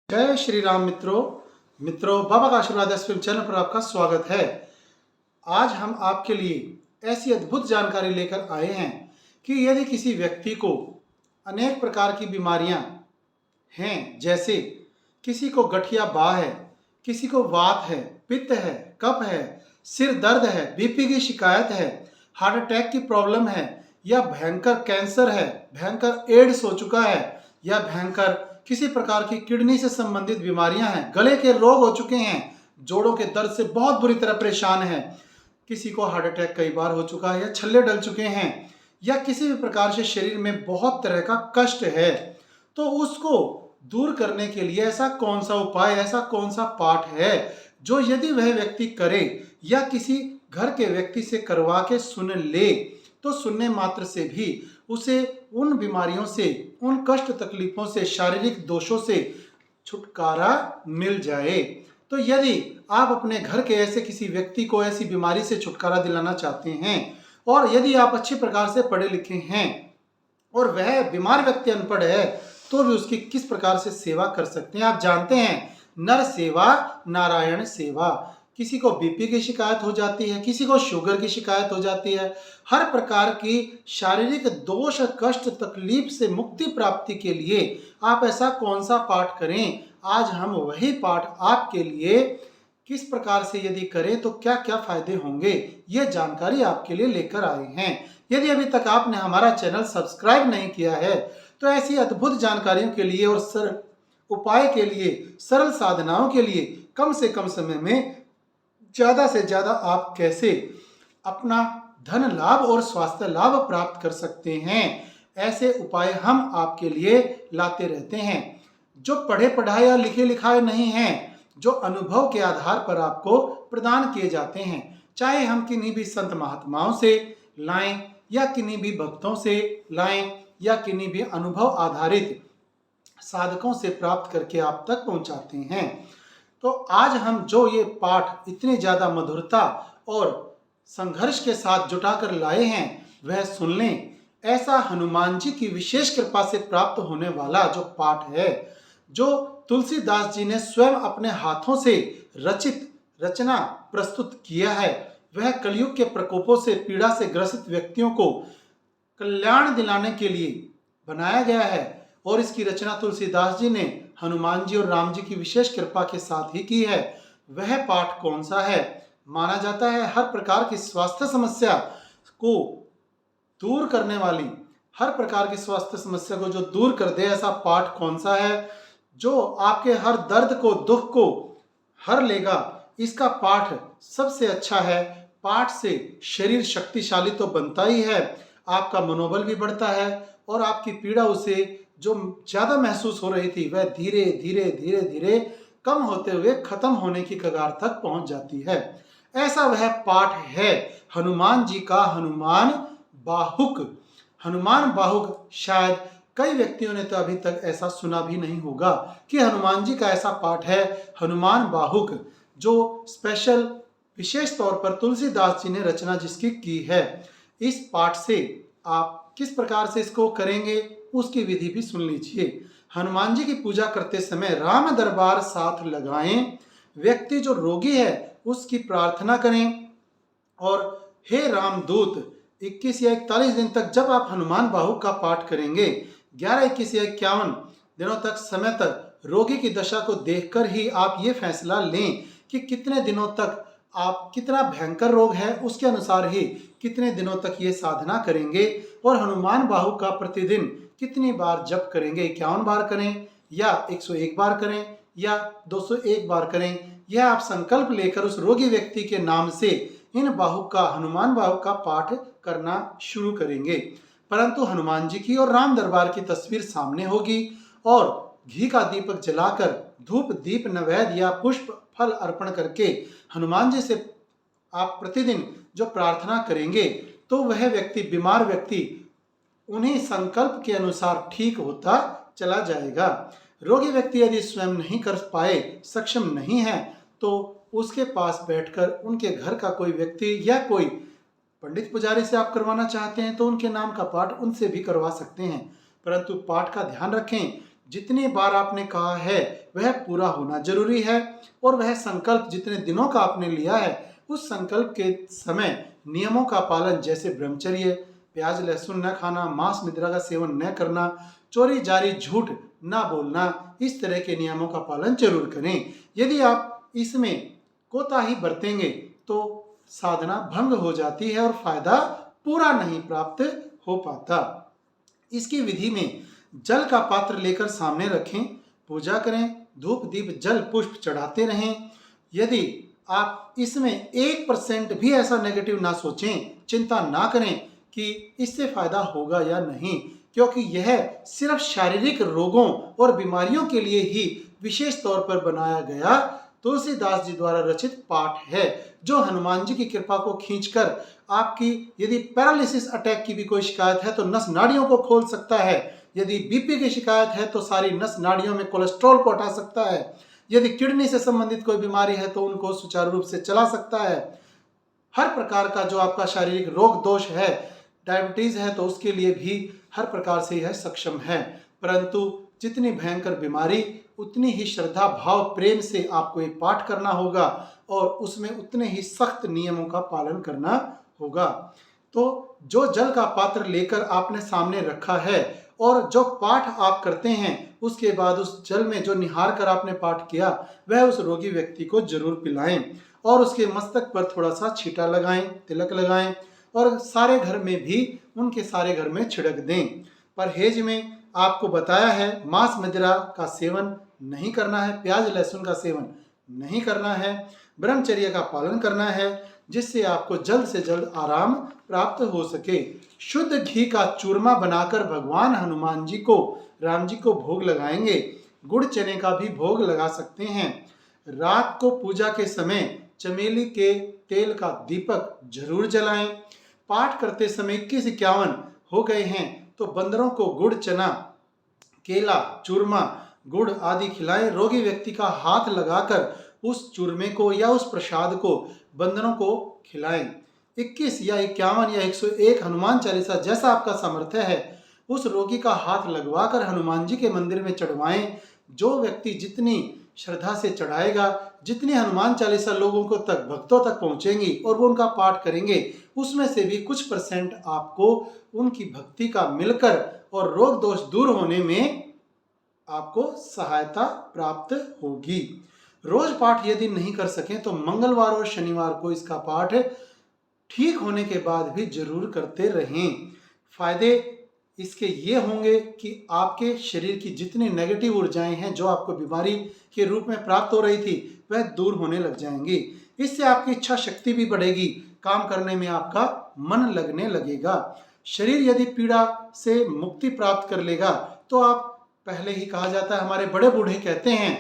जय श्री राम मित्रों बाबा का आशीर्वाद एसपीएम चैनल पर आपका स्वागत है। आज हम आपके लिए ऐसी अद्भुत जानकारी लेकर आए हैं कि यदि किसी व्यक्ति को अनेक प्रकार की बीमारियां हैं, जैसे किसी को गठिया बाह है, किसी को वात है, पित्त है, कफ है, सिर दर्द है, बीपी की शिकायत है, हार्ट अटैक की प्रॉब्लम है, या भयंकर कैंसर है, भयंकर एड्स हो चुका है, या भयंकर किसी प्रकार की किडनी से संबंधित बीमारियां हैं, गले के रोग हो चुके हैं, जोड़ों के दर्द से बहुत बुरी तरह परेशान है, किसी को हार्ट अटैक कई बार हो चुका है या छल्ले डल चुके हैं, या किसी भी प्रकार से शरीर में बहुत तरह का कष्ट है, तो उसको दूर करने के लिए ऐसा कौन सा उपाय, ऐसा कौन सा पाठ है जो यदि वह व्यक्ति करे या किसी घर के व्यक्ति से करवा के सुन ले तो सुनने मात्र से भी उसे उन बीमारियों से, उन कष्ट तकलीफों से, शारीरिक दोषों से छुटकारा मिल जाए। तो यदि आप अपने घर के ऐसे किसी व्यक्ति को ऐसी बीमारी से छुटकारा दिलाना चाहते हैं और यदि आप अच्छी प्रकार से पढ़े लिखे हैं और वह बीमार व्यक्ति अनपढ़ है तो भी उसकी किस प्रकार से सेवा कर सकते हैं। आप जानते हैं, नर सेवा नारायण सेवा। किसी को बीपी की शिकायत हो जाती है, किसी को शुगर की शिकायत हो जाती है, हर प्रकार की शारीरिक दोष, कष्ट, तकलीफ से मुक्ति प्राप्ति के लिए आप ऐसा कौन सा पाठ करें। आज हम वही पाठ आपके लिए किस प्रकार से यदि करें तो क्या क्या फायदे होंगे, ये जानकारी आपके लिए लेकर आए हैं। यदि अभी तक आपने हमारा चैनल सब्सक्राइब नहीं किया है तो ऐसी अद्भुत जानकारियों के लिए और सरल उपाय के लिए, सरल साधनाओं के लिए कम से कम समय में ज़्यादा से ज़्यादा आप कैसे अपना धन लाभ और स्वास्थ्य लाभ प्राप्त कर सकते हैं, ऐसे उपाय हम आपके लिए लाते रहते हैं, जो पढ़े पढ़ाए या लिखे लिखाए नहीं हैं, जो अनुभव के आधार पर आपको प्रदान किए जाते हैं। चाहे हम किन्हीं भी संत महात्माओं से लाएं या किन्हीं भी भक्तों से लाएं या किन्हीं भी अनुभव आधारित साधकों से प्राप्त करके आप तक पहुंचाते हैं। तो आज हम जो ये पाठ इतनी ज़्यादा मधुरता और संघर्ष के साथ जुटाकर लाए हैं वह सुन लें। ऐसा हनुमान जी की विशेष कृपा से प्राप्त होने वाला जो पाठ है, जो तुलसीदास जी ने स्वयं अपने हाथों से रचना प्रस्तुत किया है, वह कलयुग के प्रकोपों से, पीड़ा से ग्रसित व्यक्तियों को कल्याण दिलाने के लिए बनाया गया है। और इसकी रचना तुलसीदास जी ने हनुमान जी और राम जी की विशेष कृपा के साथ ही की है। वह पाठ कौन सा है? माना जाता है हर प्रकार की स्वास्थ्य समस्या को दूर करने वाली, हर प्रकार की स्वास्थ्य समस्या को जो दूर कर दे, ऐसा पाठ कौन सा है जो आपके हर दर्द को, दुख को हर लेगा। इसका पाठ सबसे अच्छा है। पाठ से शरीर शक्तिशाली तो बनता ही है, आपका मनोबल भी बढ़ता है और आपकी पीड़ा उसे जो ज़्यादा महसूस हो रही थी वह धीरे धीरे धीरे धीरे कम होते हुए खत्म होने की कगार तक पहुंच जाती है। ऐसा वह पाठ है हनुमान जी का हनुमान बाहुक। हनुमान बाहुक शायद कई व्यक्तियों ने तो अभी तक ऐसा सुना भी नहीं होगा कि हनुमान जी का ऐसा पाठ है हनुमान बाहुक, जो स्पेशल विशेष तौर पर तुलसीदास जी ने रचना जिसकी की है। इस पाठ से आप किस प्रकार से इसको करेंगे उसकी विधि भी सुन लीजिए। हनुमान जी की पूजा करते समय राम दरबार साथ लगाएं। व्यक्ति जो रोगी है उसकी प्रार्थना करें और हे रामदूत 21 या 41 दिन तक जब आप हनुमान बाहुक का पाठ करेंगे, 11, 21 या 51 दिनों तक समय तक रोगी की दशा को देखकर ही आप ये फैसला लें कि कितने दिनों तक आप, कितना भयंकर रोग है उसके अनुसार ही कितने दिनों तक ये साधना करेंगे और हनुमान बाहुक का प्रतिदिन कितनी बार जप करेंगे। 51 बार करें या 101 बार करें या 201 बार करें, यह आप संकल्प लेकर उस रोगी व्यक्ति के नाम से इन बाहुक का, हनुमान बाहुक का पाठ करना शुरू करेंगे। परंतु हनुमान जी की और राम दरबार की तस्वीर सामने होगी और घी का दीपक जलाकर धूप दीप नैवेद्य या पुष्प फल अर्पण करके हनुमान जी से आप प्रतिदिन जो प्रार्थना करेंगे तो वह व्यक्ति, बीमार व्यक्ति उन्हीं संकल्प के अनुसार ठीक होता चला जाएगा। रोगी व्यक्ति यदि स्वयं नहीं कर पाए, सक्षम नहीं है, तो उसके पास बैठकर उनके घर का कोई व्यक्ति या कोई पंडित पुजारी से आप करवाना चाहते हैं तो उनके नाम का पाठ उनसे भी करवा सकते हैं। परंतु पाठ का ध्यान रखें, जितनी बार आपने कहा है वह पूरा होना जरूरी है, और वह संकल्प जितने दिनों का आपने लिया है उस संकल्प के समय नियमों का पालन, जैसे ब्रह्मचर्य, प्याज लहसुन न खाना, मांस मुद्रा का सेवन न करना, चोरी जारी झूठ ना बोलना, इस तरह के नियमों का पालन जरूर करें। यदि आप इसमें कोताही बरतेंगे तो साधना भंग हो जाती है और फायदा पूरा नहीं प्राप्त हो पाता। इसकी विधि में जल का पात्र लेकर सामने रखें, पूजा करें, धूप दीप जल पुष्प चढ़ाते रहें। यदि आप इसमें 1% भी ऐसा नेगेटिव ना सोचें, चिंता ना करें कि इससे फायदा होगा या नहीं, क्योंकि यह सिर्फ शारीरिक रोगों और बीमारियों के लिए ही विशेष तौर पर बनाया गया तुलसीदास जी द्वारा रचित पाठ है, जो हनुमान जी की कृपा को खींचकर आपकी यदि पैरालिसिस अटैक की भी कोई शिकायत है तो नस नाड़ियों को खोल सकता है, यदि बीपी की शिकायत है तो सारी नस नाड़ियों में कोलेस्ट्रॉल को हटा सकता है, यदि किडनी से संबंधित कोई बीमारी है तो उनको सुचारू रूप से चला सकता है। हर प्रकार का जो आपका शारीरिक रोग दोष है, डायबिटीज है तो उसके लिए भी हर प्रकार से यह सक्षम है। परंतु जितनी भयंकर बीमारी उतनी ही श्रद्धा भाव प्रेम से आपको ये पाठ करना होगा और उसमें उतने ही सख्त नियमों का पालन करना होगा। तो जो जल का पात्र लेकर आपने सामने रखा है और जो पाठ आप करते हैं उसके बाद उस जल में जो निहार कर आपने पाठ किया वह उस रोगी व्यक्ति को जरूर पिलाएं और उसके मस्तक पर थोड़ा सा छींटा लगाएं, तिलक लगाएं और सारे घर में भी उनके सारे घर में छिड़क दें। परहेज में आपको बताया है मांस मदिरा का सेवन नहीं करना है, प्याज लहसुन का सेवन नहीं करना है, ब्रह्मचर्य का पालन करना है, जिससे आपको जल्द से जल्द आराम प्राप्त हो सके। शुद्ध घी का चूरमा बनाकर भगवान हनुमान जी को, राम जी को भोग लगाएंगे। गुड़ चने का भी भोग लगा सकते हैं। रात को पूजा के समय चमेली के तेल का दीपक जरूर जलाएं। पाठ करते समय 21-51 हो गए हैं तो बंदरों को गुड़ चना, केला, चूरमा, गुड़ आदि खिलाएं। रोगी व्यक्ति का हाथ लगाकर उस चूरमे को या उस प्रसाद को बंदरों को खिलाएं। 21 या 51 या 101 हनुमान चालीसा जैसा आपका सामर्थ्य है उस रोगी का हाथ लगवाकर हनुमान जी के मंदिर में चढ़वाएं। जो व्यक्ति जितनी श्रद्धा से चढ़ाएगा, जितनी हनुमान चालीसा लोगों को तक भक्तों तक पहुंचेंगी और वो उनका पाठ करेंगे, उसमें से भी कुछ % आपको उनकी भक्ति का मिलकर और रोग दोष दूर होने में आपको सहायता प्राप्त होगी। रोज पाठ यदि नहीं कर सकें तो मंगलवार और शनिवार को इसका पाठ ठीक होने के बाद भी जरूर करते रहें। फायदे इसके ये होंगे कि आपके शरीर की जितनी नेगेटिव ऊर्जाएं हैं जो आपको बीमारी के रूप में प्राप्त हो रही थी वह दूर होने लग जाएंगी। इससे आपकी इच्छा शक्ति भी बढ़ेगी, काम करने में आपका मन लगने लगेगा। शरीर यदि पीड़ा से मुक्ति प्राप्त कर लेगा तो आप, पहले ही कहा जाता है, हमारे बड़े बूढ़े कहते हैं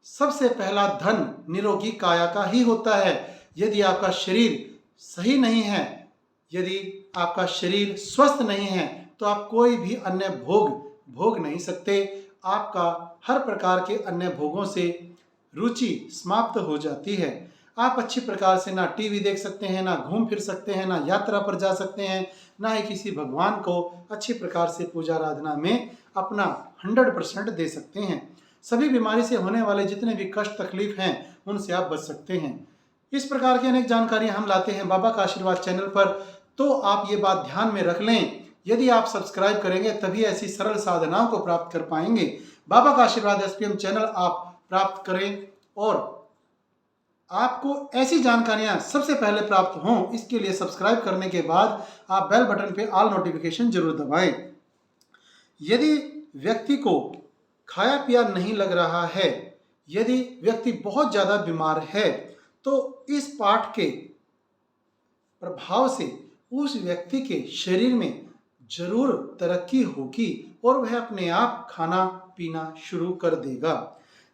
सबसे पहला धन निरोगी काया का ही होता है। यदि आपका शरीर सही नहीं है, यदि आपका शरीर स्वस्थ नहीं है तो आप कोई भी अन्य भोग नहीं सकते। आपका हर प्रकार के अन्य भोगों से रुचि समाप्त हो जाती है। आप अच्छी प्रकार से ना टीवी देख सकते हैं, ना घूम फिर सकते हैं, ना यात्रा पर जा सकते हैं, ना ही किसी भगवान को अच्छी प्रकार से पूजा आराधना में अपना 100% दे सकते हैं। सभी बीमारी से होने वाले जितने भी कष्ट तकलीफ हैं उनसे आप बच सकते हैं। इस प्रकार की अनेक जानकारियां हम लाते हैं बाबा का आशीर्वाद चैनल पर, तो आप ये बात ध्यान में रख लें। यदि आप सब्सक्राइब करेंगे तभी ऐसी सरल साधनाओं को प्राप्त कर पाएंगे। बाबा का आशीर्वाद SPM चैनल आप प्राप्त करें और आपको ऐसी जानकारियां सबसे पहले प्राप्त हों, इसके लिए सब्सक्राइब करने के बाद आप बेल बटन पे ऑल नोटिफिकेशन जरूर दबाएं। यदि व्यक्ति को खाया पिया नहीं लग रहा है, यदि व्यक्ति बहुत ज़्यादा बीमार है, तो इस पाठ के प्रभाव से उस व्यक्ति के शरीर में जरूर तरक्की होगी और वह अपने आप खाना पीना शुरू कर देगा।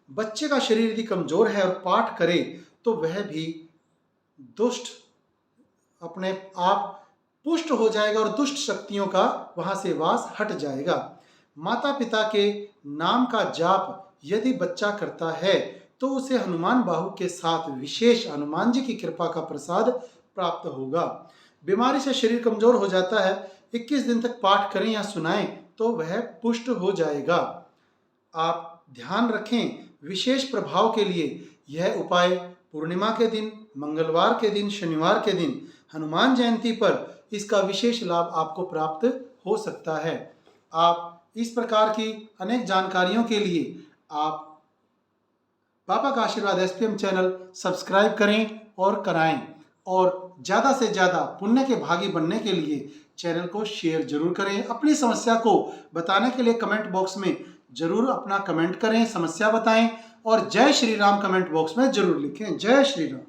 बच्चे का शरीर यदि कमजोर है और पाठ करे तो वह भी दुष्ट अपने आप पुष्ट हो जाएगा और दुष्ट शक्तियों का वहां से वास हट जाएगा। माता पिता के नाम का जाप यदि बच्चा करता है तो उसे हनुमान बाहु के साथ विशेष हनुमान जी की कृपा का प्रसाद प्राप्त होगा। बीमारी से शरीर कमजोर हो जाता है, 21 दिन तक पाठ करें या सुनाएं तो वह पुष्ट हो जाएगा। आप ध्यान रखें, विशेष प्रभाव के लिए यह उपाय पूर्णिमा के दिन, मंगलवार के दिन, शनिवार के दिन, हनुमान जयंती पर इसका विशेष लाभ आपको प्राप्त हो सकता है। आप इस प्रकार की अनेक जानकारियों के लिए आप बाबा का आशीर्वाद एसपीएम चैनल सब्सक्राइब करें और कराएं, और ज़्यादा से ज़्यादा पुण्य के भागी बनने के लिए चैनल को शेयर जरूर करें। अपनी समस्या को बताने के लिए कमेंट बॉक्स में जरूर अपना कमेंट करें, समस्या बताएं, और जय श्री राम कमेंट बॉक्स में जरूर लिखें। जय श्री राम।